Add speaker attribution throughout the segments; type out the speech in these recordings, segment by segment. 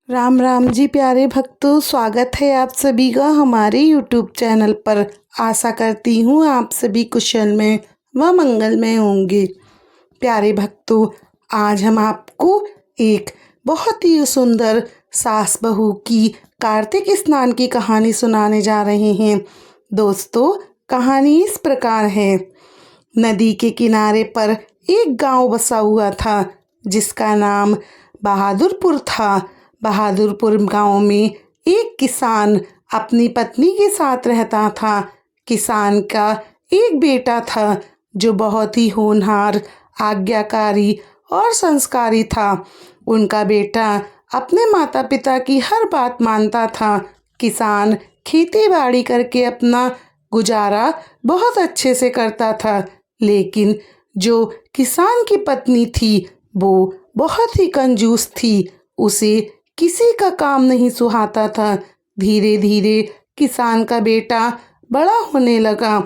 Speaker 1: राम राम जी प्यारे भक्तों, स्वागत है आप सभी का हमारे YouTube चैनल पर। आशा करती हूँ आप सभी कुशल में व मंगल में होंगे। प्यारे भक्तों, आज हम आपको एक बहुत ही सुंदर सास बहू की कार्तिक स्नान की कहानी सुनाने जा रहे हैं। दोस्तों, कहानी इस प्रकार है। नदी के किनारे पर एक गांव बसा हुआ था जिसका नाम बहादुरपुर था। बहादुरपुर गांव में एक किसान अपनी पत्नी के साथ रहता था। किसान का एक बेटा था जो बहुत ही होनहार, आज्ञाकारी और संस्कारी था। उनका बेटा अपने माता पिता की हर बात मानता था। किसान खेती बाड़ी करके अपना गुजारा बहुत अच्छे से करता था, लेकिन जो किसान की पत्नी थी वो बहुत ही कंजूस थी। उसे किसी का काम नहीं सुहाता था। धीरे धीरे किसान का बेटा बड़ा होने लगा।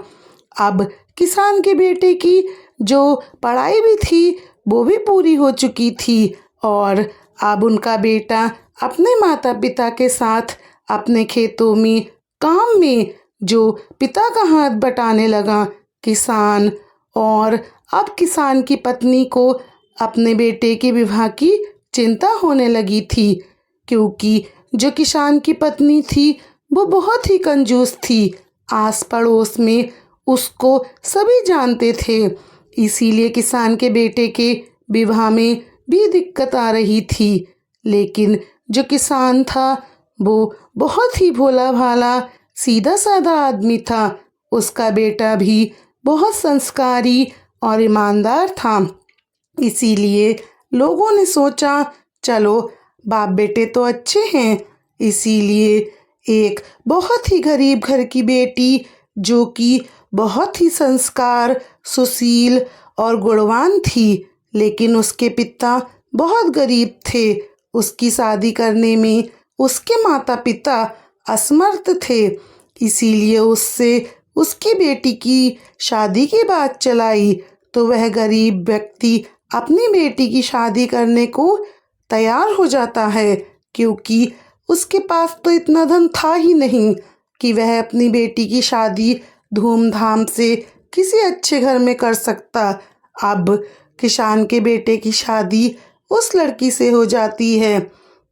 Speaker 1: अब किसान के बेटे की जो पढ़ाई भी थी वो भी पूरी हो चुकी थी और अब उनका बेटा अपने माता पिता के साथ अपने खेतों में काम में जो पिता का हाथ बटाने लगा। किसान और अब किसान की पत्नी को अपने बेटे के विवाह की चिंता होने लगी थी, क्योंकि जो किसान की पत्नी थी वो बहुत ही कंजूस थी। आस पड़ोस में उसको सभी जानते थे। इसीलिए किसान के बेटे के विवाह में भी दिक्कत आ रही थी। लेकिन जो किसान था वो बहुत ही भोला भाला, सीधा साधा आदमी था। उसका बेटा भी बहुत संस्कारी और ईमानदार था। इसीलिए लोगों ने सोचा, चलो बाप बेटे तो अच्छे हैं, इसीलिए एक बहुत ही गरीब घर की बेटी जो कि बहुत ही संस्कार, सुशील और गुणवान थी, लेकिन उसके पिता बहुत गरीब थे। उसकी शादी करने में उसके माता पिता असमर्थ थे। इसीलिए उससे उसकी बेटी की शादी की बात चलाई तो वह गरीब व्यक्ति अपनी बेटी की शादी करने को तैयार हो जाता है, क्योंकि उसके पास तो इतना धन था ही नहीं कि वह अपनी बेटी की शादी धूमधाम से किसी अच्छे घर में कर सकता। अब किसान के बेटे की शादी उस लड़की से हो जाती है।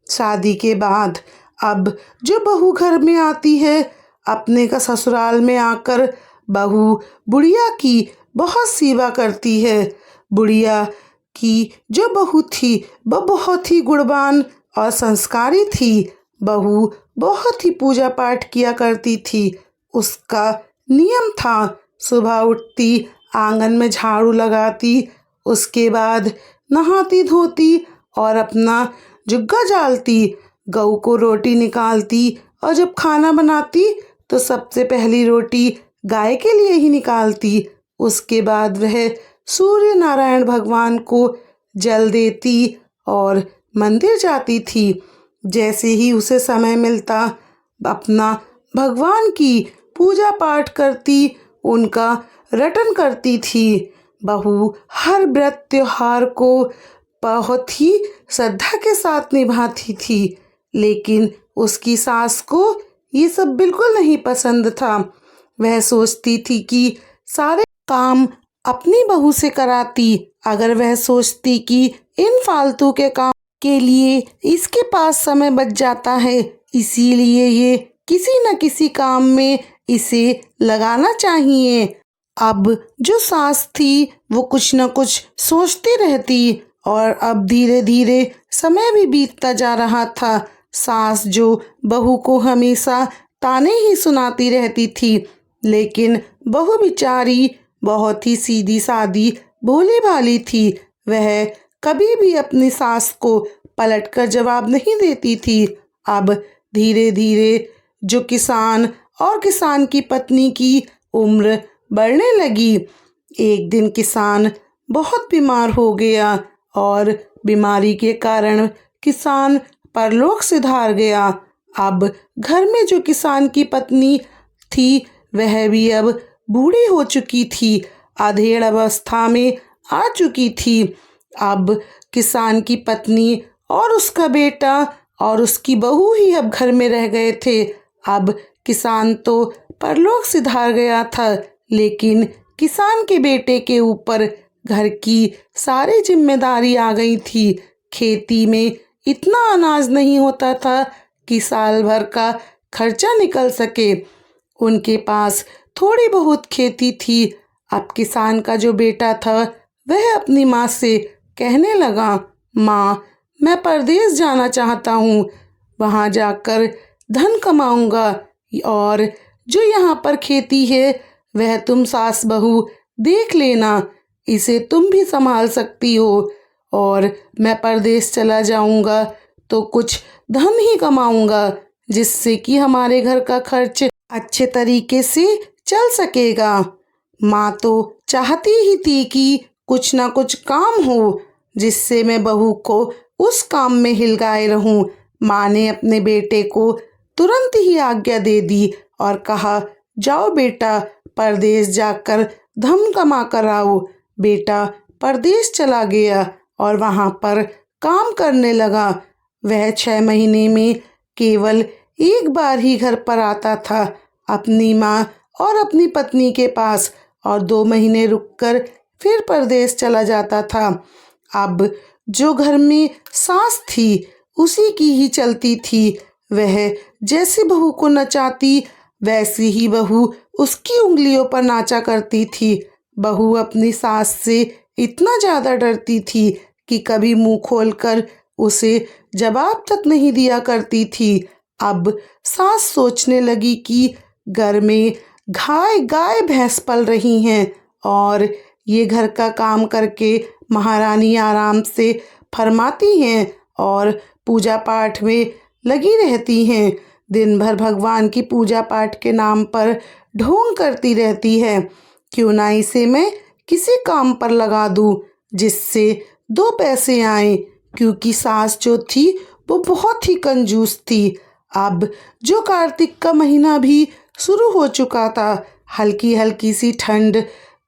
Speaker 1: शादी के बाद अब जो बहू घर में आती है, अपने का ससुराल में आकर बहू बुढ़िया की बहुत सेवा करती है। बुढ़िया की जो बहू थी वह बहुत ही गुणवान और संस्कारी थी। बहू बहुत ही पूजा पाठ किया करती थी। उसका नियम था, सुबह उठती, आंगन में झाड़ू लगाती, उसके बाद नहाती धोती और अपना जुग्गा जालती, गऊ को रोटी निकालती और जब खाना बनाती तो सबसे पहली रोटी गाय के लिए ही निकालती। उसके बाद वह सूर्य नारायण भगवान को जल देती और मंदिर जाती थी। जैसे ही उसे समय मिलता अपना भगवान की पूजा पाठ करती, उनका रटन करती थी। बहू हर व्रत त्योहार को बहुत ही श्रद्धा के साथ निभाती थी, लेकिन उसकी सास को ये सब बिल्कुल नहीं पसंद था। वह सोचती थी कि सारे काम अपनी बहू से कराती। अगर वह सोचती कि इन फालतू के काम के लिए इसके पास समय बच जाता है, इसीलिए ये किसी न किसी काम में इसे लगाना चाहिए। अब जो सास थी वो कुछ न कुछ सोचती रहती और अब धीरे धीरे समय भी बीतता जा रहा था। सास जो बहू को हमेशा ताने ही सुनाती रहती थी, लेकिन बहू बेचारी बहुत ही सीधी सादी भोली भाली थी। वह कभी भी अपनी सास को पलटकर जवाब नहीं देती थी। अब धीरे धीरे जो किसान और किसान की पत्नी की उम्र बढ़ने लगी। एक दिन किसान बहुत बीमार हो गया और बीमारी के कारण किसान परलोक सिधार गया। अब घर में जो किसान की पत्नी थी वह भी अब बूढ़ी हो चुकी थी, अधेड़ अवस्था में आ चुकी थी। अब किसान की पत्नी और उसका बेटा और उसकी बहू ही अब घर में रह गए थे। अब किसान तो परलोक सिधार गया था, लेकिन किसान के बेटे के ऊपर घर की सारी जिम्मेदारी आ गई थी। खेती में इतना अनाज नहीं होता था कि साल भर का खर्चा निकल सके। उनके पास थोड़ी बहुत खेती थी। अब किसान का जो बेटा था वह अपनी माँ से कहने लगा, माँ, मैं परदेश जाना चाहता हूँ, वहाँ जाकर धन कमाऊँगा और जो यहाँ पर खेती है वह तुम सास बहू देख लेना, इसे तुम भी संभाल सकती हो और मैं परदेश चला जाऊँगा तो कुछ धन ही कमाऊँगा जिससे कि हमारे घर का खर्च अच्छे तरीके से चल सकेगा। माँ तो चाहती ही थी कि कुछ ना कुछ काम हो जिससे मैं बहू को उस काम में हिलगाए रहूं। माँ ने अपने बेटे को तुरंत ही आज्ञा दे दी और कहा, जाओ बेटा, परदेश जाकर धन कमा कर आओ। बेटा परदेश चला गया और वहाँ पर काम करने लगा। वह 6 महीने में केवल एक बार ही घर पर आता था, अपनी माँ और अपनी पत्नी के पास, और 2 महीने रुककर फिर परदेश चला जाता था। अब जो घर में सास थी उसी की ही चलती थी। वह जैसी बहू को नचाती वैसी ही बहू उसकी उंगलियों पर नाचा करती थी। बहू अपनी सास से इतना ज़्यादा डरती थी कि कभी मुंह खोलकर उसे जवाब तक नहीं दिया करती थी। अब सास सोचने लगी कि घर में गाय भैंस पल रही हैं और ये घर का काम करके महारानी आराम से फरमाती हैं और पूजा पाठ में लगी रहती हैं। दिन भर भगवान की पूजा पाठ के नाम पर ढोंग करती रहती है। क्यों ना इसे मैं किसी काम पर लगा दूं जिससे 2 पैसे आएं, क्योंकि सास जो थी वो बहुत ही कंजूस थी। अब जो कार्तिक का महीना भी शुरू हो चुका था, हल्की हल्की सी ठंड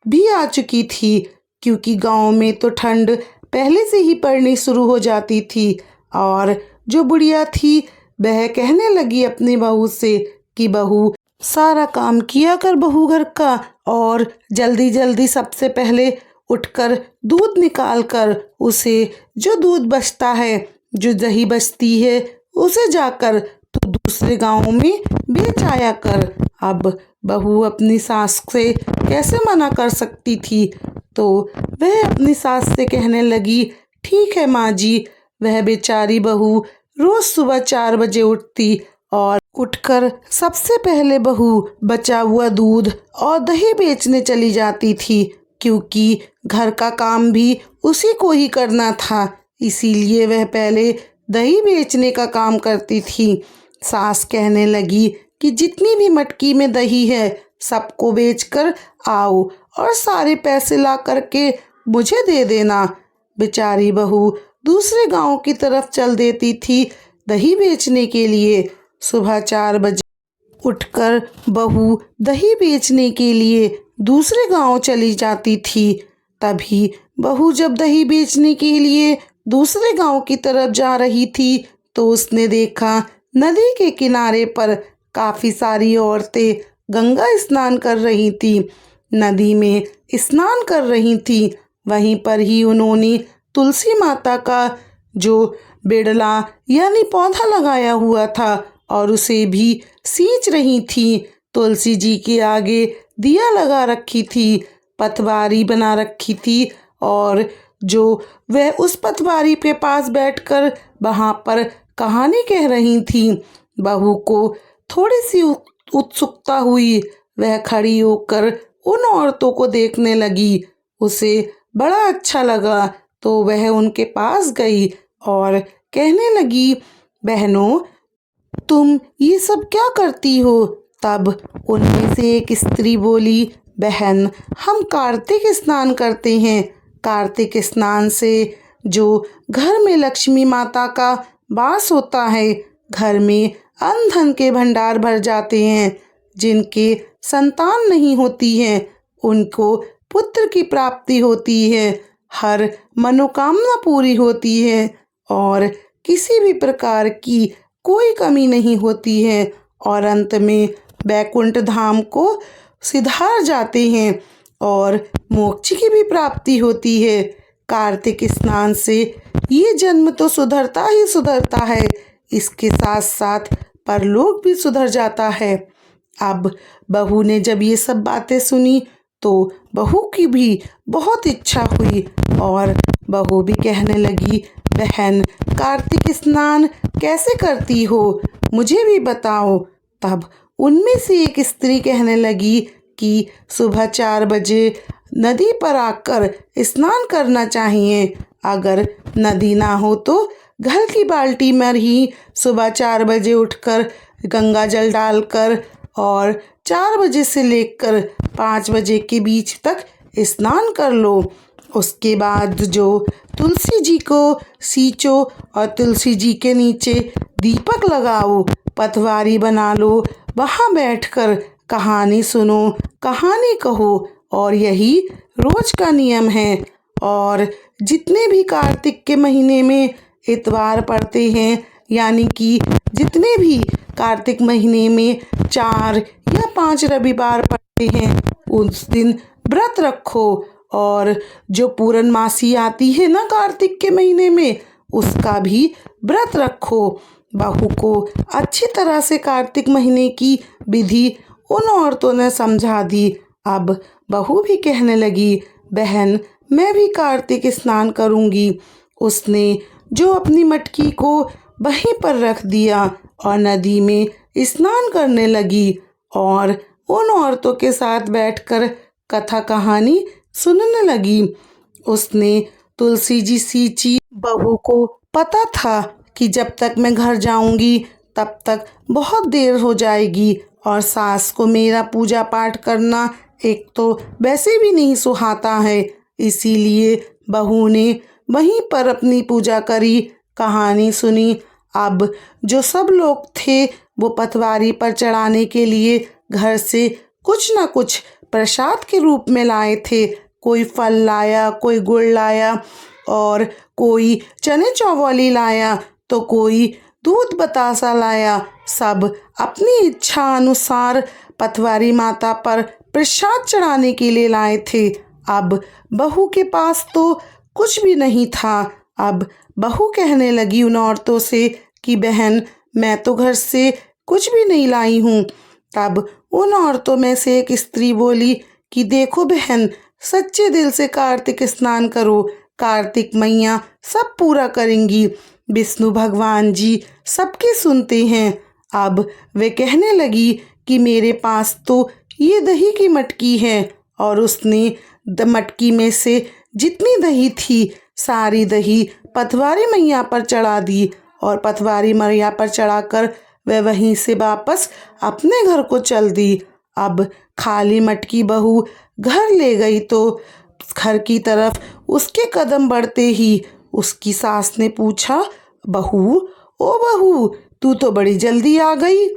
Speaker 1: भी आ चुकी थी, क्योंकि गांव में तो ठंड पहले से ही पड़नी शुरू हो जाती थी। और जो बुढ़िया थी वह कहने लगी अपनी बहू से कि बहू, सारा काम किया कर बहू घर का, और जल्दी जल्दी सबसे पहले उठकर दूध निकाल कर उसे जो दूध बचता है, जो दही बचती है, उसे जाकर तू दूसरे गांव में बेच आया कर। अब बहू अपनी सास से कैसे मना कर सकती थी, तो वह अपनी सास से कहने लगी, ठीक है माँ जी। वह बेचारी बहू रोज सुबह 4 बजे उठती और उठकर सबसे पहले बहू बचा हुआ दूध और दही बेचने चली जाती थी, क्योंकि घर का काम भी उसी को ही करना था, इसीलिए वह पहले दही बेचने का काम करती थी। सास कहने लगी कि जितनी भी मटकी में दही है सबको बेचकर आओ और सारे पैसे ला करके मुझे दे देना। बेचारी बहू दूसरे गांव की तरफ चल देती थी दही बेचने के लिए। सुबह 4 बजे उठकर बहू दही बेचने के लिए दूसरे गांव चली जाती थी। तभी बहू जब दही बेचने के लिए दूसरे गांव की तरफ जा रही थी तो उसने देखा नदी के किनारे पर काफ़ी सारी औरतें गंगा स्नान कर रही थी, नदी में स्नान कर रही थी। वहीं पर ही उन्होंने तुलसी माता का जो बेड़ला यानी पौधा लगाया हुआ था और उसे भी सींच रही थी। तुलसी जी के आगे दिया लगा रखी थी, पतवारी बना रखी थी, और जो वह उस पतवारी के पास बैठकर वहाँ पर कहानी कह रही थी। बहू को थोड़ी सी उत्सुकता हुई, वह खड़ी होकर उन औरतों को देखने लगी। उसे बड़ा अच्छा लगा तो वह उनके पास गई और कहने लगी, बहनों, तुम ये सब क्या करती हो? तब उनमें से एक स्त्री बोली, बहन, हम कार्तिक स्नान करते हैं। कार्तिक स्नान से जो घर में लक्ष्मी माता का वास होता है, घर में अन्न धन के भंडार भर जाते हैं। जिनके संतान नहीं होती है उनको पुत्र की प्राप्ति होती है, हर मनोकामना पूरी होती है। और किसी भी प्रकार की कोई कमी नहीं होती है और अंत में वैकुंठ धाम को सिधार जाते हैं और मोक्ष की भी प्राप्ति होती है। कार्तिक स्नान से ये जन्म तो सुधरता ही सुधरता है, इसके साथ साथ परलोक भी सुधर जाता है। अब बहू ने जब ये सब बातें सुनी तो बहू की भी बहुत इच्छा हुई और बहू भी कहने लगी, बहन कार्तिक स्नान कैसे करती हो, मुझे भी बताओ। तब उनमें से एक स्त्री कहने लगी कि सुबह 4 बजे नदी पर आकर स्नान करना चाहिए। अगर नदी ना हो तो घर की बाल्टी में ही सुबह 4 बजे उठकर गंगा जल डालकर और 4 बजे से लेकर 5 बजे के बीच तक स्नान कर लो। उसके बाद जो तुलसी जी को सींचो और तुलसी जी के नीचे दीपक लगाओ, पटवारी बना लो, वहाँ बैठकर कहानी सुनो, कहानी कहो और यही रोज का नियम है। और जितने भी कार्तिक के महीने में इतवार पड़ते हैं, यानी कि जितने भी कार्तिक महीने में 4 या 5 रविवार पड़ते हैं, उस दिन व्रत रखो। और जो पूर्णमासी आती है ना कार्तिक के महीने में, उसका भी व्रत रखो। बहू को अच्छी तरह से कार्तिक महीने की विधि उन औरतों ने समझा दी। अब बहू भी कहने लगी, बहन मैं भी कार्तिक स्नान करूंगी। उसने जो अपनी मटकी को वहीं पर रख दिया और नदी में स्नान करने लगी और उन औरतों के साथ बैठकर कथा कहानी सुनने लगी। उसने तुलसी जी सींची। बहू को पता था कि जब तक मैं घर जाऊंगी तब तक बहुत देर हो जाएगी और सास को मेरा पूजा पाठ करना एक तो वैसे भी नहीं सुहाता है, इसीलिए बहू ने वहीं पर अपनी पूजा करी, कहानी सुनी। अब जो सब लोग थे वो पटवारी पर चढ़ाने के लिए घर से कुछ न कुछ प्रसाद के रूप में लाए थे। कोई फल लाया, कोई गुड़ लाया और कोई चने चौवाली लाया तो कोई दूध बतासा लाया। सब अपनी इच्छा अनुसार पटवारी माता पर प्रसाद चढ़ाने के लिए लाए थे। अब बहू के पास तो कुछ भी नहीं था। अब बहू कहने लगी उन औरतों से कि बहन मैं तो घर से कुछ भी नहीं लाई हूँ। तब उन औरतों में से एक स्त्री बोली कि देखो बहन, सच्चे दिल से कार्तिक स्नान करो, कार्तिक मैया सब पूरा करेंगी। विष्णु भगवान जी सबके सुनते हैं। अब वे कहने लगी कि मेरे पास तो ये दही की मटकी है और उसने मटकी में से जितनी दही थी सारी दही पटवारी मैया पर चढ़ा दी और पटवारी मैया पर चढ़ाकर वह वहीं से वापस अपने घर को चल दी। अब खाली मटकी बहू घर ले गई तो घर की तरफ उसके कदम बढ़ते ही उसकी सास ने पूछा, बहू ओ बहू तू तो बड़ी जल्दी आ गई।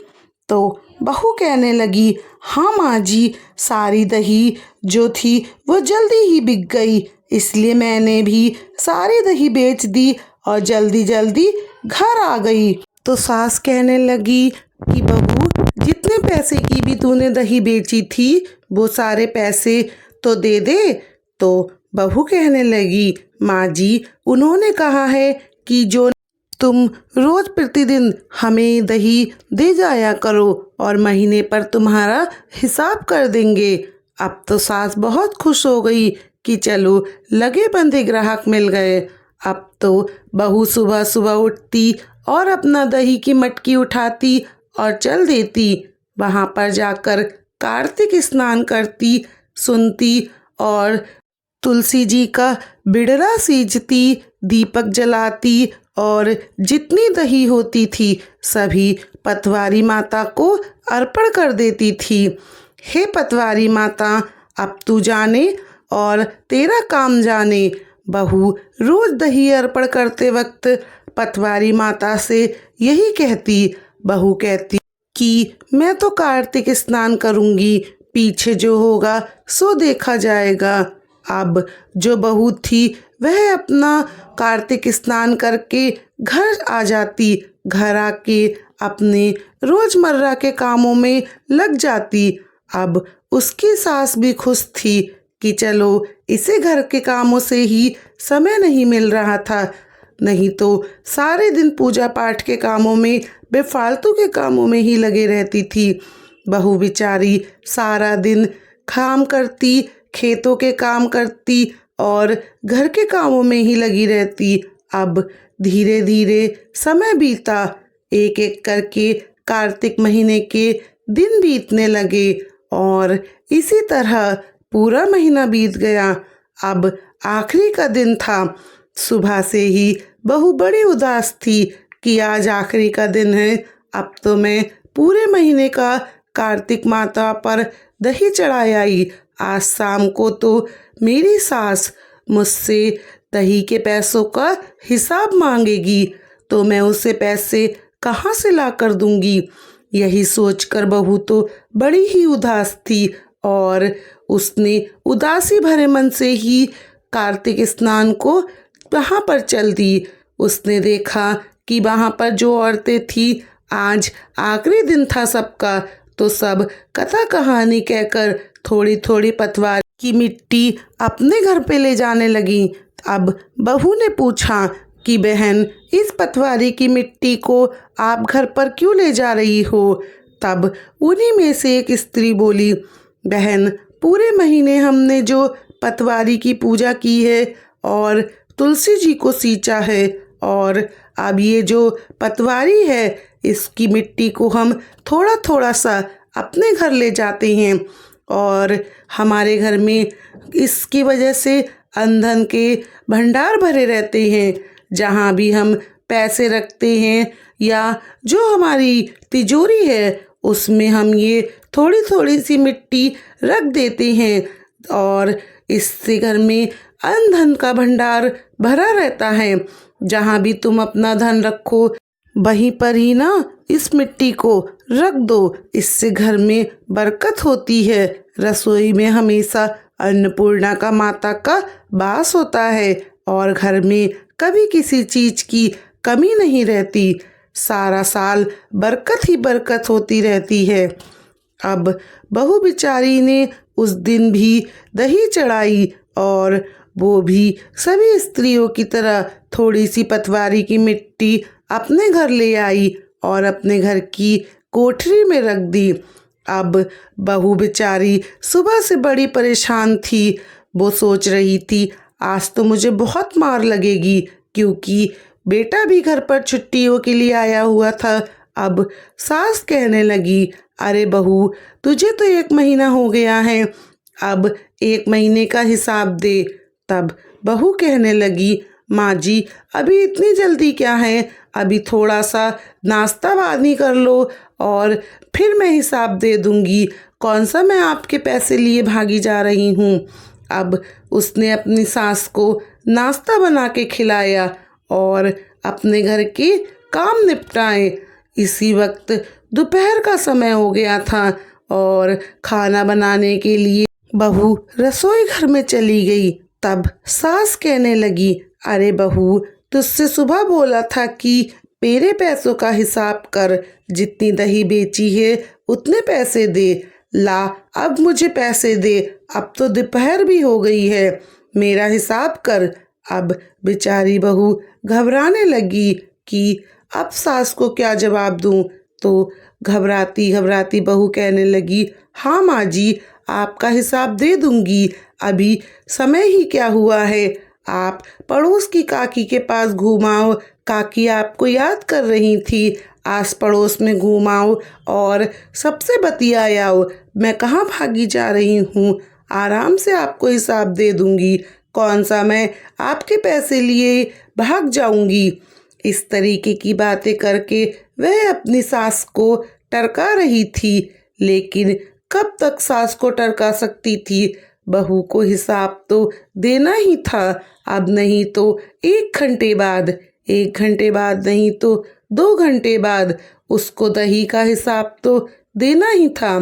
Speaker 1: तो बहू कहने लगी, हाँ माँ जी, सारी दही जो थी वो जल्दी ही बिक गई, इसलिए मैंने भी सारी दही बेच दी और जल्दी जल्दी घर आ गई। तो सास कहने लगी कि बहू जितने पैसे की भी तूने दही बेची थी वो सारे पैसे तो दे दे। तो बहू कहने लगी, माँ जी उन्होंने कहा है कि जो तुम रोज प्रतिदिन हमें दही दे जाया करो और महीने पर तुम्हारा हिसाब कर देंगे। अब तो सास बहुत खुश हो गई कि चलो लगे बंधे ग्राहक मिल गए। अब तो बहू सुबह सुबह उठती और अपना दही की मटकी उठाती और चल देती। वहाँ पर जाकर कार्तिक स्नान करती, सुनती और तुलसी जी का बिड़ला सींचती, दीपक जलाती और जितनी दही होती थी सभी पटवारी माता को अर्पण कर देती थी। हे पटवारी माता, अब तू जाने और तेरा काम जाने। बहू रोज दही अर्पण करते वक्त पटवारी माता से यही कहती। बहू कहती कि मैं तो कार्तिक स्नान करूंगी, पीछे जो होगा सो देखा जाएगा। अब जो बहू थी वह अपना कार्तिक स्नान करके घर आ जाती। घर आके अपने रोजमर्रा के कामों में लग जाती। अब उसकी सास भी खुश थी कि चलो इसे घर के कामों से ही समय नहीं मिल रहा था, नहीं तो सारे दिन पूजा पाठ के कामों में, बेफालतू के कामों में ही लगे रहती थी। बहू बेचारी सारा दिन काम करती, खेतों के काम करती और घर के कामों में ही लगी रहती। अब धीरे धीरे समय बीता। एक एक करके कार्तिक महीने के दिन बीतने लगे और इसी तरह पूरा महीना बीत गया। अब आखिरी का दिन था। सुबह से ही बहू बड़ी उदास थी कि आज आखिरी का दिन है, अब तो मैं पूरे महीने का कार्तिक माता पर दही चढ़ाई आई। आज शाम को तो मेरी सास मुझसे दही के पैसों का हिसाब मांगेगी, तो मैं उसे पैसे कहाँ से ला कर दूंगी। यही सोचकर बहू तो बड़ी ही उदास थी और उसने उदासी भरे मन से ही कार्तिक स्नान को वहाँ पर चल दी। उसने देखा कि वहाँ पर जो औरतें थी, आज आखिरी दिन था सबका, तो सब कथा कहानी कहकर थोड़ी थोड़ी पतवार की मिट्टी अपने घर पे ले जाने लगी। अब बहू ने पूछा कि बहन, इस पतवारी की मिट्टी को आप घर पर क्यों ले जा रही हो? तब उन्हीं में से एक स्त्री बोली, बहन, पूरे महीने हमने जो पतवारी की पूजा की है और तुलसी जी को सींचा है, और अब ये जो पतवारी है, इसकी मिट्टी को हम थोड़ा थोड़ा सा अपने घर ले जाते हैं और हमारे घर में इसकी वजह से ईंधन के भंडार भरे रहते हैं। जहाँ भी हम पैसे रखते हैं या जो हमारी तिजोरी है, उसमें हम ये थोड़ी थोड़ी सी मिट्टी रख देते हैं और इससे घर में अन्न धन का भंडार भरा रहता है। जहाँ भी तुम अपना धन रखो, वहीं पर ही ना इस मिट्टी को रख दो, इससे घर में बरकत होती है। रसोई में हमेशा अन्नपूर्णा का माता का वास होता है और घर में कभी किसी चीज की कमी नहीं रहती। सारा साल बरकत ही बरकत होती रहती है। अब बहू बिचारी ने उस दिन भी दही चढ़ाई और वो भी सभी स्त्रियों की तरह थोड़ी सी पतवारी की मिट्टी अपने घर ले आई और अपने घर की कोठरी में रख दी। अब बहू बेचारी सुबह से बड़ी परेशान थी। वो सोच रही थी, आज तो मुझे बहुत मार लगेगी, क्योंकि बेटा भी घर पर छुट्टियों के लिए आया हुआ था। अब सास कहने लगी, अरे बहू, तुझे तो 1 महीना हो गया है, अब 1 महीने का हिसाब दे। तब बहू कहने लगी, माँ जी, अभी इतनी जल्दी क्या है, अभी थोड़ा सा नाश्ता पानी कर लो और फिर मैं हिसाब दे दूंगी। कौन सा मैं आपके पैसे लिए भागी जा रही हूँ। अब उसने अपनी सास को नाश्ता बना के खिलाया और अपने घर के काम निपटाए। इसी वक्त दोपहर का समय हो गया था और खाना बनाने के लिए बहू रसोई घर में चली गई। तब सास कहने लगी, अरे बहू, तुझसे सुबह बोला था कि मेरे पैसों का हिसाब कर, जितनी दही बेची है उतने पैसे दे। ला, अब मुझे पैसे दे, अब तो दोपहर भी हो गई है, मेरा हिसाब कर। अब बेचारी बहू घबराने लगी कि अब सास को क्या जवाब दूं, तो घबराती घबराती बहू कहने लगी, हाँ माँ जी, आपका हिसाब दे दूंगी, अभी समय ही क्या हुआ है, आप पड़ोस की काकी के पास घूमाओ, काकी आपको याद कर रही थी, आस पड़ोस में घूमाओ और सबसे बतियाओ। मैं कहाँ भागी जा रही हूँ, आराम से आपको हिसाब दे दूंगी, कौन सा मैं आपके पैसे लिए भाग जाऊंगी। इस तरीके की बातें करके वह अपनी सास को टरका रही थी, लेकिन कब तक सास को टरका सकती थी। बहू को हिसाब तो देना ही था, अब नहीं तो 1 घंटे बाद, 1 घंटे बाद नहीं तो 2 घंटे बाद उसको दही का हिसाब तो देना ही था।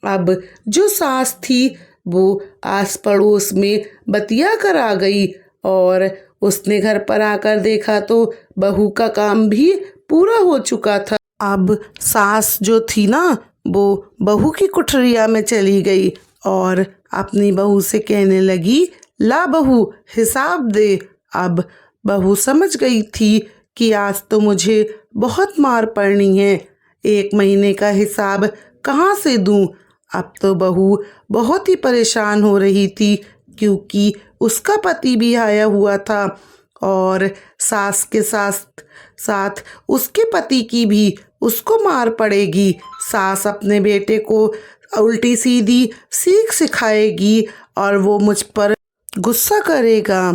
Speaker 1: अब जो सास थी वो आस पड़ोस में बतिया कर आ गई और उसने घर पर आकर देखा तो बहू का काम भी पूरा हो चुका था। अब सास जो थी ना, वो बहू की कुठरिया में चली गई और अपनी बहू से कहने लगी, ला बहू हिसाब दे। अब बहू समझ गई थी कि आज तो मुझे बहुत मार पड़नी है, 1 महीने का हिसाब कहाँ से दूँ। अब तो बहू बहुत ही परेशान हो रही थी क्योंकि उसका पति भी आया हुआ था और सास के साथ साथ उसके पति की भी उसको मार पड़ेगी। सास अपने बेटे को उल्टी सीधी सीख सिखाएगी और वो मुझ पर गुस्सा करेगा।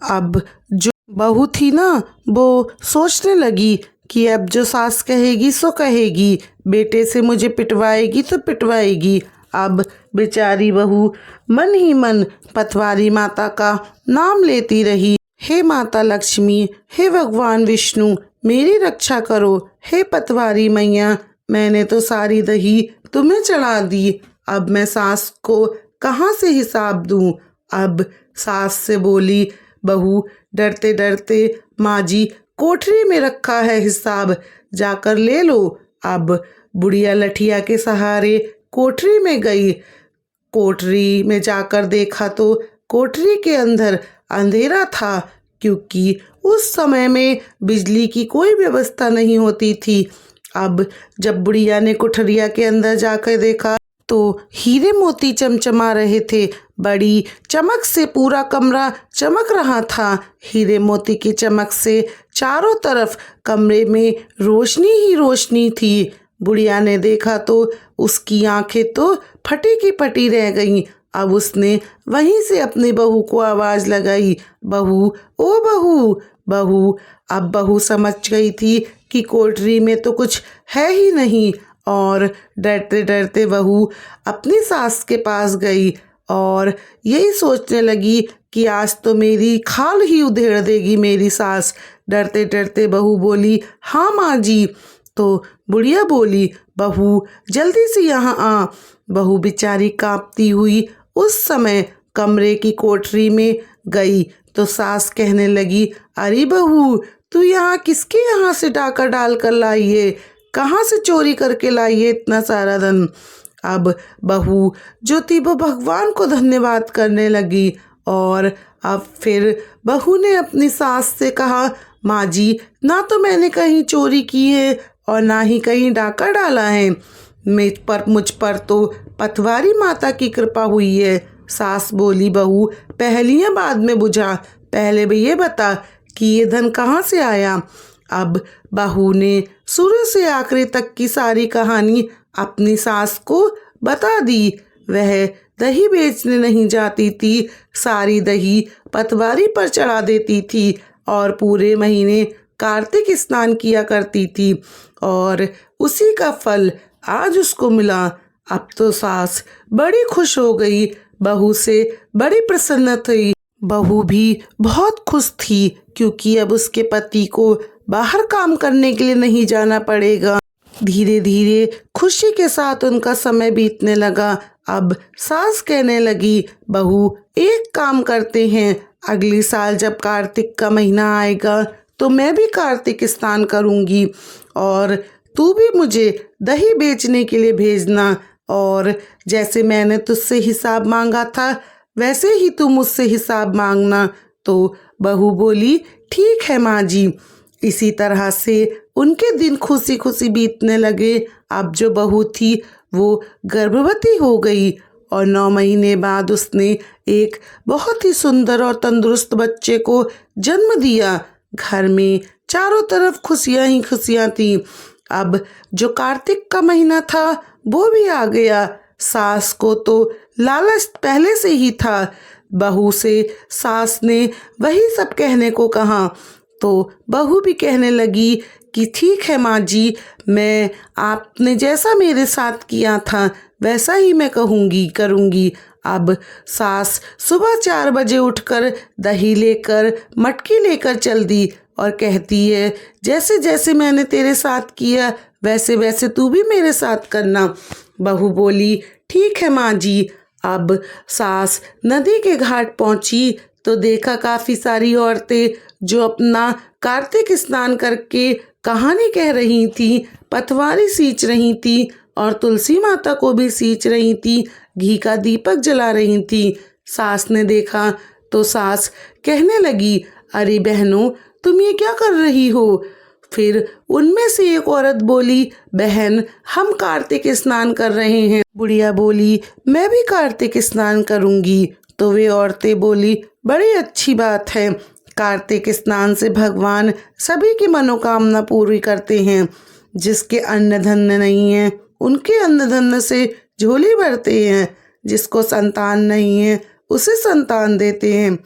Speaker 1: अब जो बहू थी ना, वो सोचने लगी कि अब जो सास कहेगी सो कहेगी, बेटे से मुझे पिटवाएगी तो पिटवाएगी। अब बेचारी बहू मन ही मन पतवारी माता का नाम लेती रही, हे माता लक्ष्मी, हे भगवान विष्णु, मेरी रक्षा करो, हे पतवारी मैया, मैंने तो सारी दही तुम्हें चढ़ा दी, अब मैं सास को कहाँ से हिसाब दूँ। अब सास से बोली बहू डरते डरते, माँ जी कोठरी में रखा है हिसाब, जाकर ले लो। अब बुढ़िया लठिया के सहारे कोठरी में गई। कोठरी में जाकर देखा तो कोठरी के अंदर अंधेरा था क्योंकि उस समय में बिजली की कोई व्यवस्था नहीं होती थी। अब जब बुढ़िया ने कोठरिया के अंदर जाकर देखा तो हीरे मोती चमचमा रहे थे, बड़ी चमक से पूरा कमरा चमक रहा था। हीरे मोती की चमक से चारों तरफ कमरे में रोशनी ही रोशनी थी। बुढ़िया ने देखा तो उसकी आंखें तो फटी की फटी रह गईं। अब उसने वहीं से अपनी बहू को आवाज़ लगाई, बहू ओ बहू बहू। अब बहू समझ गई थी कि कोठरी में तो कुछ है ही नहीं और डरते डरते बहू अपनी सास के पास गई और यही सोचने लगी कि आज तो मेरी खाल ही उधेड़ देगी मेरी सास। डरते डरते बहू बोली, हाँ माँ जी। तो बुढ़िया बोली, बहू जल्दी से यहाँ आ। बहू बेचारी कांपती हुई उस समय कमरे की कोठरी में गई तो सास कहने लगी, अरे बहू तू यहाँ किसके यहाँ से डाका डाल कर लाई है, कहाँ से चोरी करके लाई है इतना सारा धन। अब बहू जो थी वो भगवान को धन्यवाद करने लगी और अब फिर बहू ने अपनी सास से कहा, माँ जी ना तो मैंने कहीं चोरी की है और ना ही कहीं डाका डाला है, मुझ पर तो पतवारी माता की कृपा हुई है। सास बोली, बहू पहेलियाँ बाद में बुझा, पहले भी ये बता कि ये धन कहाँ से आया। अब बहू ने शुरू से आखिरी तक की सारी कहानी अपनी सास को बता दी। वह दही बेचने नहीं जाती थी, सारी दही पतवारी पर चढ़ा देती थी और पूरे महीने कार्तिक स्नान किया करती थी और उसी का फल आज उसको मिला। अब तो सास बड़ी खुश हो गई, बहू से बड़ी प्रसन्न थी। बहू भी बहुत खुश थी क्योंकि अब उसके पति को बाहर काम करने के लिए नहीं जाना पड़ेगा। धीरे धीरे खुशी के साथ उनका समय बीतने लगा। अब सास कहने लगी, बहू एक काम करते हैं, अगले साल जब कार्तिक का महीना आएगा तो मैं भी कार्तिक स्नान करूंगी और तू भी मुझे दही बेचने के लिए भेजना और जैसे मैंने तुझसे हिसाब मांगा था वैसे ही तू मुझसे हिसाब मांगना। तो बहू बोली, ठीक है माँ जी। इसी तरह से उनके दिन खुशी खुशी बीतने लगे। अब जो बहू थी वो गर्भवती हो गई और 9 महीने बाद उसने एक बहुत ही सुंदर और तंदुरुस्त बच्चे को जन्म दिया। घर में चारों तरफ खुशियाँ ही खुशियाँ थीं। अब जो कार्तिक का महीना था वो भी आ गया। सास को तो लालच पहले से ही था। बहू से सास ने वही सब कहने को कहा तो बहू भी कहने लगी कि ठीक है माँ जी, मैं आपने जैसा मेरे साथ किया था वैसा ही मैं करूँगी। अब सास सुबह 4 बजे उठकर दही लेकर मटकी लेकर चल दी और कहती है, जैसे जैसे मैंने तेरे साथ किया वैसे वैसे तू भी मेरे साथ करना। बहू बोली, ठीक है माँ जी। अब सास नदी के घाट पहुँची तो देखा काफ़ी सारी औरतें जो अपना कार्तिक स्नान करके कहानी कह रही थी, पतवारी सींच रही थी और तुलसी माता को भी सींच रही थी, घी का दीपक जला रही थी। सास ने देखा तो सास कहने लगी, अरे बहनों, तुम ये क्या कर रही हो? फिर उनमें से एक औरत बोली, बहन, हम कार्तिक स्नान कर रहे हैं। बुढ़िया बोली, मैं भी कार्तिक स्नान करूंगी। तो वे औरतें बोली, बड़ी अच्छी बात है, कार्तिक स्नान से भगवान सभी की मनोकामना पूरी करते हैं। जिसके अन्न धन्य नहीं है उनके अन्न धन्य से झोली भरते हैं, जिसको संतान नहीं है उसे संतान देते हैं।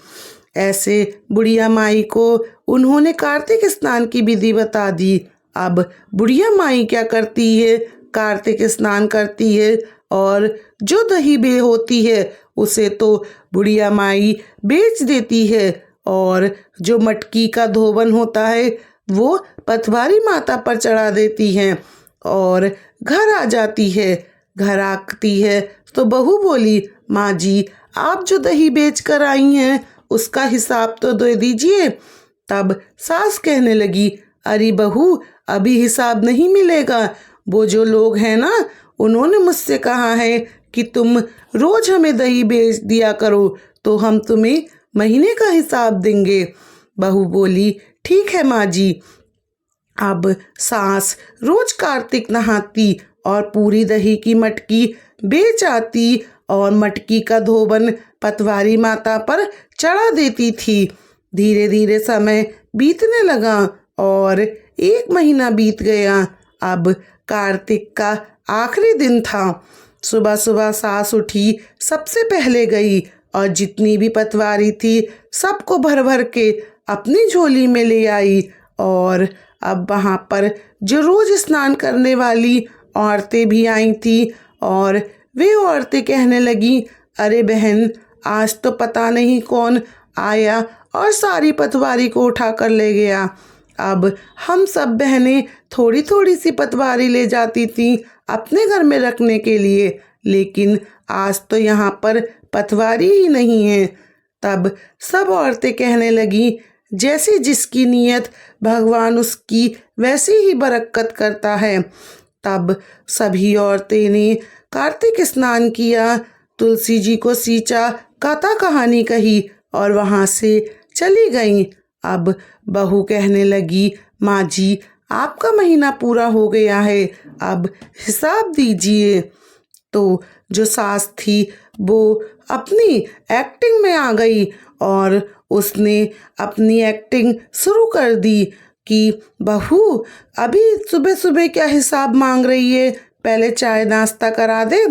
Speaker 1: ऐसे बुढ़िया माई को उन्होंने कार्तिक स्नान की विधि बता दी। अब बुढ़िया माई क्या करती है, कार्तिक स्नान करती है और जो दही बे होती है उसे तो बुढ़िया माई बेच देती है और जो मटकी का धोवन होता है वो पतवारी माता पर चढ़ा देती है और घर आ जाती है। घर आती है तो बहू बोली, माँ जी, आप जो दही बेच कर आई हैं उसका हिसाब तो दे दीजिए। तब सास कहने लगी, अरे बहू, अभी हिसाब नहीं मिलेगा। वो जो लोग हैं ना, उन्होंने मुझसे कहा है कि तुम रोज हमें दही बेच दिया करो, तो हम तुम्हें महीने का हिसाब देंगे। बहू बोली, ठीक है माँ जी। अब सास रोज कार्तिक नहाती और पूरी दही की मटकी बेच आती और मटकी का धोबन पतवारी माता पर चढ़ा देती थी। धीरे धीरे समय बीतने लगा और 1 महीना बीत गया। अब कार्तिक का आखिरी दिन था। सुबह सुबह सास उठी, सबसे पहले गई और जितनी भी पतवारी थी सबको भर भर के अपनी झोली में ले आई। और अब वहाँ पर जो रोज स्नान करने वाली औरतें भी आई थी और वे औरतें कहने लगी, अरे बहन, आज तो पता नहीं कौन आया और सारी पतवारी को उठा कर ले गया। अब हम सब बहनें थोड़ी थोड़ी सी पतवारी ले जाती थी अपने घर में रखने के लिए, लेकिन आज तो यहाँ पर पतवारी ही नहीं है। तब सब औरतें कहने लगी, जैसी जिसकी नीयत भगवान उसकी वैसी ही बरकत करता है। तब सभी औरतें ने कार्तिक स्नान किया, तुलसी जी को सींचा, कथा कहानी कही और वहाँ से चली गईं। अब बहू कहने लगी, माँ जी, आपका महीना पूरा हो गया है, अब हिसाब दीजिए। तो जो सास थी वो अपनी एक्टिंग में आ गई और उसने अपनी एक्टिंग शुरू कर दी कि बहू, अभी सुबह सुबह क्या हिसाब मांग रही है, पहले चाय नाश्ता करा दे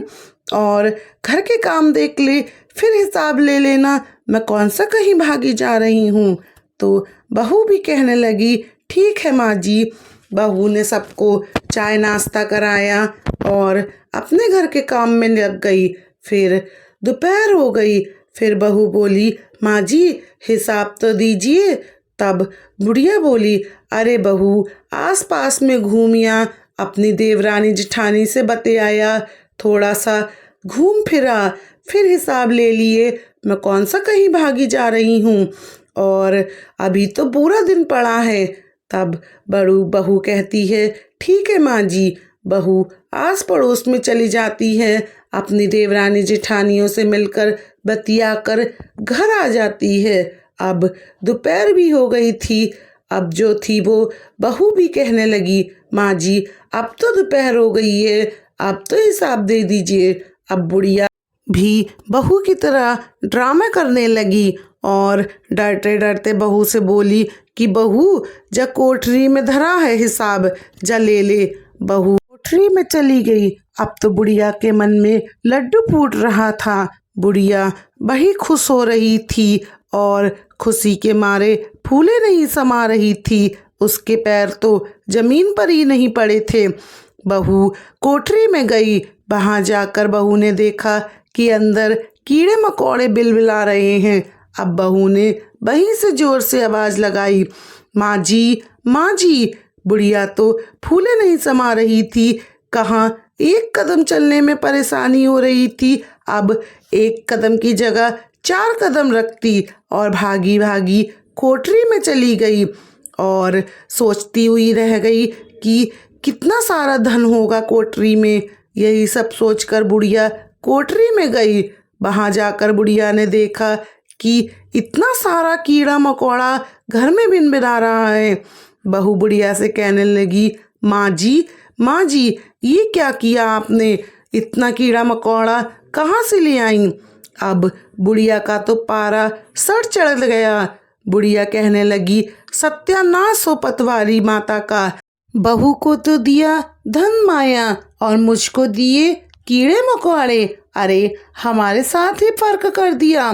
Speaker 1: और घर के काम देख ले, फिर हिसाब ले लेना, मैं कौन सा कहीं भागी जा रही हूँ। तो बहू भी कहने लगी, ठीक है माँ जी। बहू ने सबको चाय नाश्ता कराया और अपने घर के काम में लग गई। फिर दोपहर हो गई। फिर बहू बोली, माँ जी, हिसाब तो दीजिए। तब बुढ़िया बोली, अरे बहू, आस पास में घूमिया, अपनी देवरानी जिठानी से बतियाया, थोड़ा सा घूम फिरा, फिर हिसाब ले लिए, मैं कौन सा कहीं भागी जा रही हूँ और अभी तो पूरा दिन पड़ा है। तब बड़ू बहू कहती है, ठीक है माँ जी। बहू आस पड़ोस में चली जाती है, अपनी देवरानी जेठानियों से मिलकर बतियाकर घर आ जाती है। अब दोपहर भी हो गई थी। अब जो थी वो बहू भी कहने लगी, माँ जी, अब तो दोपहर हो गई है, अब तो हिसाब दे दीजिए। अब बुढ़िया भी बहू की तरह ड्रामा करने लगी और डरते डरते बहू से बोली कि बहू, जा कोठरी में धरा है हिसाब, जा ले ले। बहू कोठरी में चली गई। अब तो बुढ़िया के मन में लड्डू फूट रहा था। बुढ़िया बड़ी खुश हो रही थी और खुशी के मारे फूले नहीं समा रही थी, उसके पैर तो जमीन पर ही नहीं पड़े थे। बहू कोठरी में गई। वहाँ जाकर बहू ने देखा कि अंदर कीड़े मकोड़े बिलबिला रहे हैं। अब बहू ने वहीं से जोर से आवाज़ लगाई, माँ जी, माँ जी। बुढ़िया तो फूले नहीं समा रही थी, कहाँ एक कदम चलने में परेशानी हो रही थी, अब एक कदम की जगह 4 कदम रखती और भागी भागी कोठरी में चली गई और सोचती हुई रह गई कि कितना सारा धन होगा कोठरी में। यही सब सोचकर बुढ़िया कोठरी में गई। वहाँ जाकर बुढ़िया ने देखा कि इतना सारा कीड़ा मकोड़ा घर में भिनभिना रहा है। बहू बुढ़िया से कहने लगी, माँ जी ये क्या किया आपने? इतना कीड़ा मकोड़ा कहाँ से ले आई? अब बुढ़िया का तो पारा सर चढ़ गया। बुढ़िया कहने लगी, सत्यानाश हो पतवारी माता का। बहू को तो दिया धन माया और मुझको दिए कीड़े मकोड़े। अरे हमारे साथ ही फर्क कर दिया।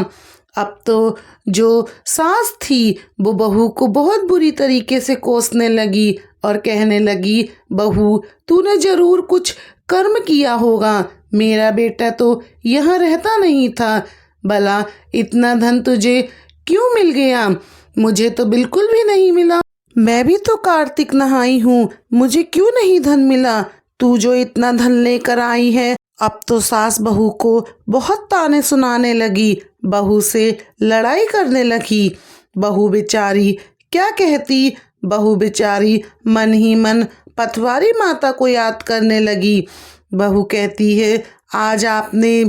Speaker 1: अब तो जो सास थी वो बहू को बहुत बुरी तरीके से कोसने लगी और कहने लगी, बहू तूने जरूर कुछ कर्म किया होगा। मेरा बेटा तो यहाँ रहता नहीं था। भला इतना धन तुझे क्यों मिल गया? मुझे तो बिल्कुल भी नहीं मिला। मैं भी तो कार्तिक नहाई हूँ, मुझे क्यों नहीं धन मिला? तू जो इतना धन लेकर आई है। अब तो सास बहू को बहुत ताने सुनाने लगी, बहू से लड़ाई करने लगी। बहू बेचारी क्या कहती? बहू बेचारी मन ही मन पतवारी माता को याद करने लगी। बहू कहती है, आज आपने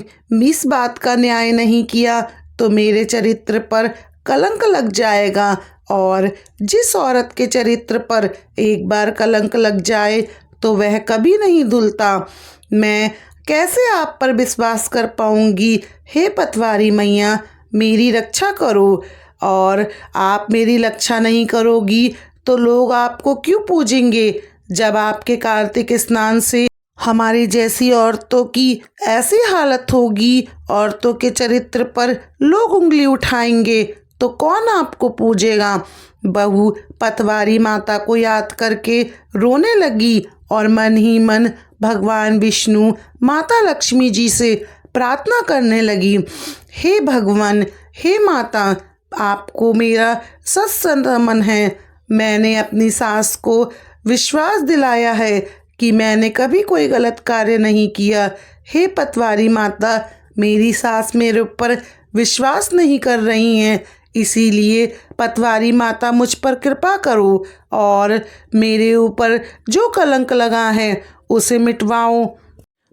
Speaker 1: इस बात का न्याय नहीं किया तो मेरे चरित्र पर कलंक लग जाएगा, और जिस औरत के चरित्र पर एक बार कलंक लग जाए तो वह कभी नहीं धुलता। मैं कैसे आप पर विश्वास कर पाऊंगी? हे पतवारी मैया, मेरी रक्षा करो। और आप मेरी रक्षा नहीं करोगी तो लोग आपको क्यों पूजेंगे? जब आपके कार्तिक स्नान से हमारी जैसी औरतों की ऐसी हालत होगी, औरतों के चरित्र पर लोग उंगली उठाएंगे तो कौन आपको पूजेगा? बहू पतवारी माता को याद करके रोने लगी और मन ही मन भगवान विष्णु, माता लक्ष्मी जी से प्रार्थना करने लगी, हे भगवान, हे माता, आपको मेरा सत्संग नमन है। मैंने अपनी सास को विश्वास दिलाया है कि मैंने कभी कोई गलत कार्य नहीं किया। हे पतवारी माता, मेरी सास मेरे ऊपर विश्वास नहीं कर रही हैं, इसीलिए पतवारी माता मुझ पर कृपा करो और मेरे ऊपर जो कलंक लगा है उसे मिटवाओ।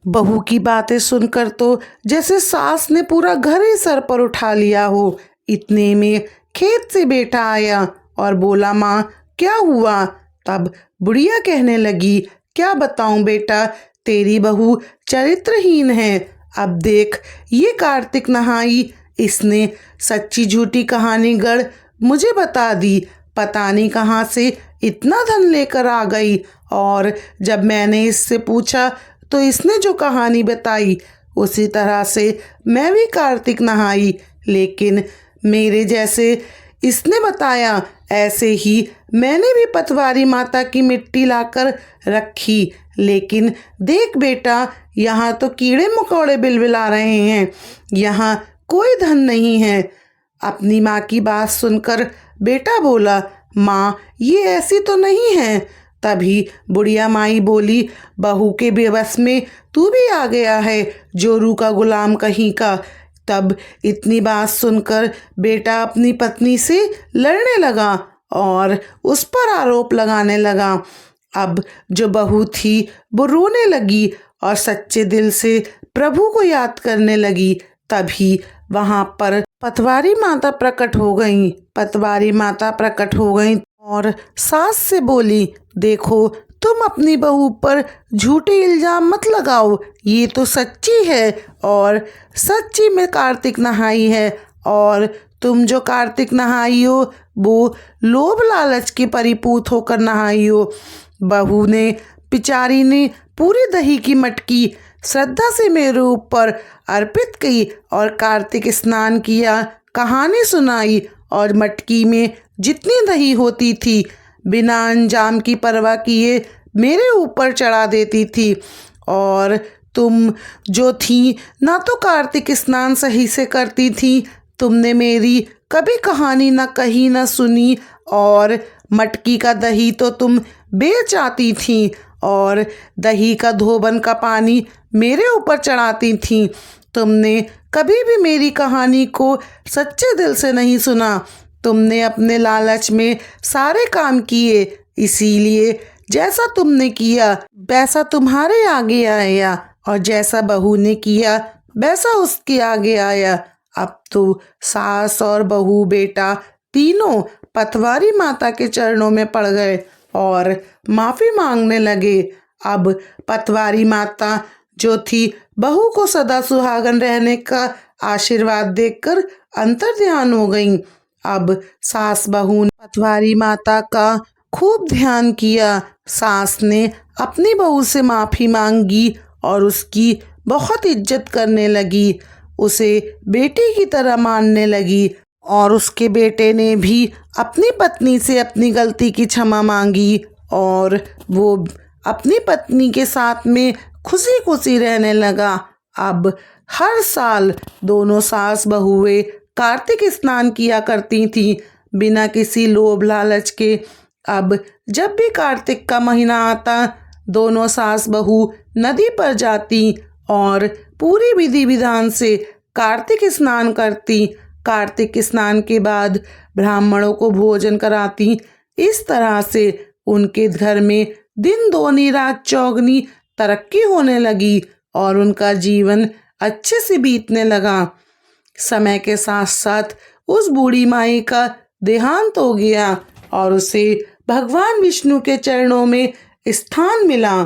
Speaker 1: बहू की बातें सुनकर तो जैसे सास ने पूरा घर ही सर पर उठा लिया हो। इतने में खेत से बेटा आया और बोला, माँ क्या हुआ? तब बुढ़िया कहने लगी, क्या बताऊं बेटा, तेरी बहू चरित्रहीन है। अब देख, ये कार्तिक नहाई, इसने सच्ची झूठी कहानी गढ़ मुझे बता दी। पता नहीं कहाँ से इतना धन लेकर आ गई, और जब मैंने इससे पूछा तो इसने जो कहानी बताई उसी तरह से मैं भी कार्तिक नहाई, लेकिन मेरे जैसे इसने बताया ऐसे ही मैंने भी पतवारी माता की मिट्टी लाकर रखी। लेकिन देख बेटा, यहाँ तो कीड़े मकोड़े बिलबिला रहे हैं, यहाँ कोई धन नहीं है। अपनी माँ की बात सुनकर बेटा बोला, माँ ये ऐसी तो नहीं है। तभी बुढ़िया माई बोली, बहू के बेबस में तू भी आ गया है, जोरू का गुलाम कहीं का। तब इतनी बात सुनकर बेटा अपनी पत्नी से लड़ने लगा और उस पर आरोप लगाने लगा। अब जो बहू थी वो रोने लगी और सच्चे दिल से प्रभु को याद करने लगी। तभी वहाँ पर पतवारी माता प्रकट हो गई। पतवारी माता प्रकट हो गई और सास से बोली, देखो तुम अपनी बहू पर झूठे इल्जाम मत लगाओ, ये तो सच्ची है और सच्ची में कार्तिक नहाई है, और तुम जो कार्तिक नहाई हो वो लोभ लालच की परिपूत होकर नहाई हो। बहू ने बेचारी ने पूरी दही की मटकी श्रद्धा से मेरे ऊपर अर्पित की और कार्तिक स्नान किया, कहानी सुनाई, और मटकी में जितनी दही होती थी बिना अंजाम की परवाह किए मेरे ऊपर चढ़ा देती थी। और तुम जो थी ना तो कार्तिक स्नान सही से करती थी, तुमने मेरी कभी कहानी ना कही ना सुनी, और मटकी का दही तो तुम बेच आती थी और दही का धोबन का पानी मेरे ऊपर चढ़ाती थी। तुमने कभी भी मेरी कहानी को सच्चे दिल से नहीं सुना। तुमने अपने लालच में सारे काम किए, इसीलिए जैसा तुमने किया वैसा तुम्हारे आगे आया, और जैसा बहू ने किया वैसा उसके आगे आया। अब तो सास और बहू बेटा तीनों पतवारी माता के चरणों में पड़ गए और माफ़ी मांगने लगे। अब पतवारी माता जो थी बहू को सदा सुहागन रहने का आशीर्वाद देकर अंतर्ध्यान हो गईं। अब सास बहू ने पतवारी माता का खूब ध्यान किया। सास ने अपनी बहू से माफ़ी मांगी और उसकी बहुत इज्जत करने लगी, उसे बेटी की तरह मानने लगी, और उसके बेटे ने भी अपनी पत्नी से अपनी गलती की क्षमा मांगी और वो अपनी पत्नी के साथ में खुशी खुशी रहने लगा। अब हर साल दोनों सास बहुएं कार्तिक स्नान किया करती थीं बिना किसी लोभ लालच के। अब जब भी कार्तिक का महीना आता, दोनों सास बहू नदी पर जाती और पूरी विधि विधान से कार्तिक स्नान करती। कार्तिक स्नान के बाद ब्राह्मणों को भोजन कराती। इस तरह से उनके घर में दिन दोनी रात चौगनी तरक्की होने लगी और उनका जीवन अच्छे से बीतने लगा। समय के साथ साथ उस बूढ़ी माई का देहांत हो गया और उसे भगवान विष्णु के चरणों में स्थान मिला।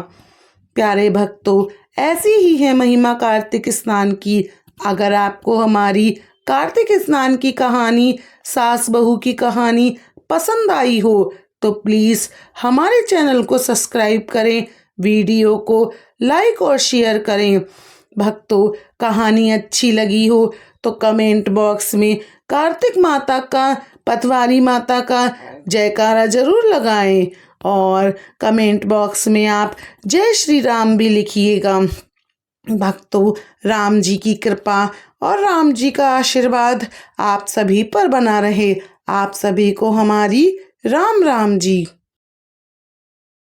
Speaker 1: प्यारे भक्तों, ऐसी ही है महिमा कार्तिक स्नान की। अगर आपको हमारी कार्तिक स्नान की कहानी, सास बहू की कहानी पसंद आई हो तो प्लीज़ हमारे चैनल को सब्सक्राइब करें, वीडियो को लाइक और शेयर करें। भक्तों, कहानी अच्छी लगी हो तो कमेंट बॉक्स में कार्तिक माता का, पतवारी माता का जयकारा जरूर लगाएं और कमेंट बॉक्स में आप जय श्री राम भी लिखिएगा। भक्तों, राम जी की कृपा और राम जी का आशीर्वाद आप सभी पर बना रहे। आप सभी को हमारी राम राम जी।